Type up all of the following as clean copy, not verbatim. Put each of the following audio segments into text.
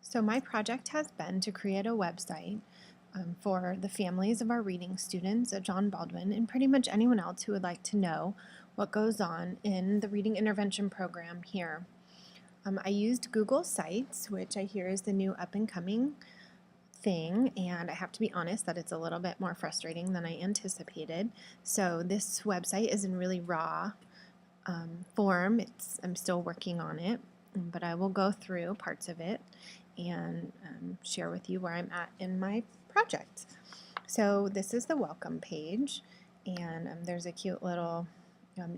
So my project has been to create a website for the families of our reading students at John Baldwin and pretty much anyone else who would like to know what goes on in the reading intervention program here. I used Google Sites, which I hear is the new up-and-coming thing, and I have to be honest that it's a little bit more frustrating than I anticipated. So this website is in really raw form. I'm still working on it, but I will go through parts of it and share with you where I'm at in my project. So this is the welcome page, and there's a cute little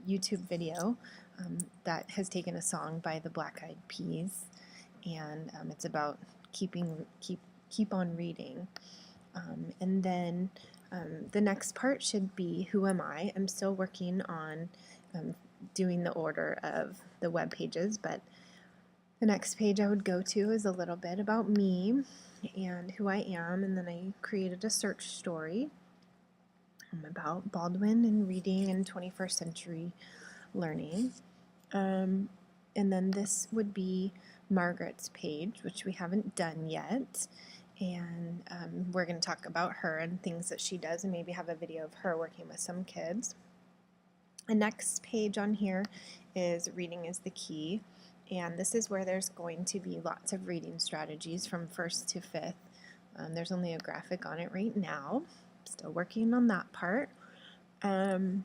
YouTube video that has taken a song by the Black Eyed Peas, and it's about keep on reading. And then the next part should be who am I? I'm still working on doing the order of the web pages, but the next page I would go to is a little bit about me and who I am, and then I created a search story about Baldwin and reading and 21st century learning. And then this would be Margaret's page, which we haven't done yet, and we're going to talk about her and things that she does and maybe have a video of her working with some kids. The next page on here is Reading is the Key, and this is where there's going to be lots of reading strategies from 1st to 5th. There's only a graphic on it right now. Still working on that part. And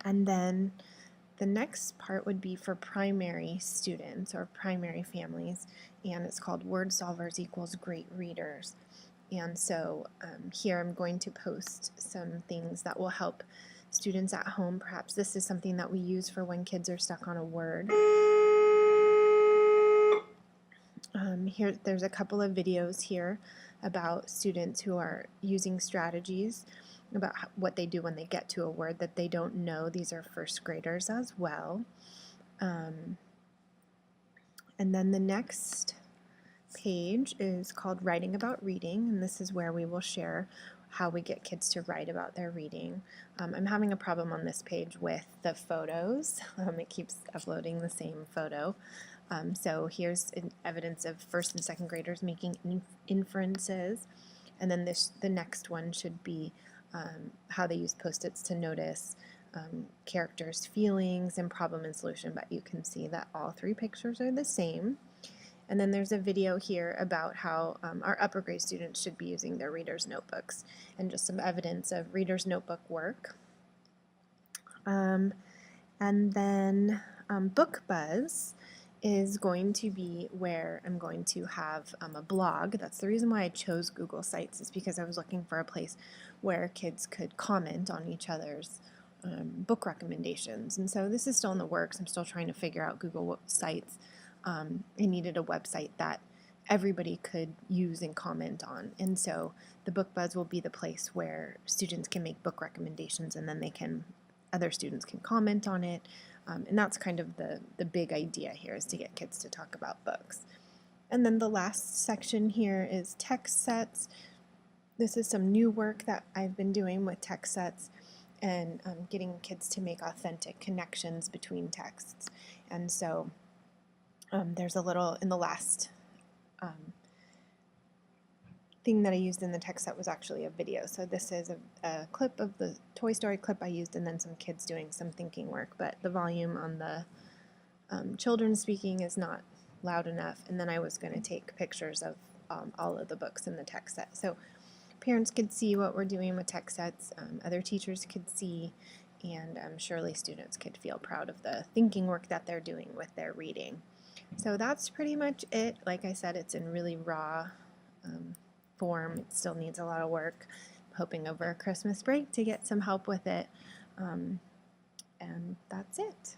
then the next part would be for primary students or primary families, and it's called Word Solvers equals Great Readers. And so here I'm going to post some things that will help students at home. Perhaps this is something that we use for when kids are stuck on a word. Here, there's a couple of videos here about students who are using strategies about what they do when they get to a word that they don't know. These are first graders as well. And then the next page is called Writing About Reading, and this is where we will share how we get kids to write about their reading. I'm having a problem on this page with the photos. It keeps uploading the same photo. So here's evidence of first and second graders making inferences, and then the next one should be how they use Post-its to notice characters' feelings and problem and solution, but you can see that all three pictures are the same. And then there's a video here about how our upper grade students should be using their reader's notebooks and just some evidence of reader's notebook work. And then Book Buzz is going to be where I'm going to have a blog. That's the reason why I chose Google Sites, is because I was looking for a place where kids could comment on each other's book recommendations. And so this is still in the works. I'm still trying to figure out Google Sites. I needed a website that everybody could use and comment on, and so the Book Buzz will be the place where students can make book recommendations, and then other students can comment on it, and that's kind of the big idea here, is to get kids to talk about books. And then the last section here is text sets. This is some new work that I've been doing with text sets and getting kids to make authentic connections between texts, and so there's a little in the last thing that I used in the text set was actually a video. So this is a clip of the Toy Story clip I used, and then some kids doing some thinking work, but the volume on the children speaking is not loud enough, and then I was going to take pictures of all of the books in the text set. So parents could see what we're doing with text sets, other teachers could see, and surely students could feel proud of the thinking work that they're doing with their reading. So that's pretty much it. Like I said, it's in really raw form. It still needs a lot of work. I'm hoping over a Christmas break to get some help with it. And that's it.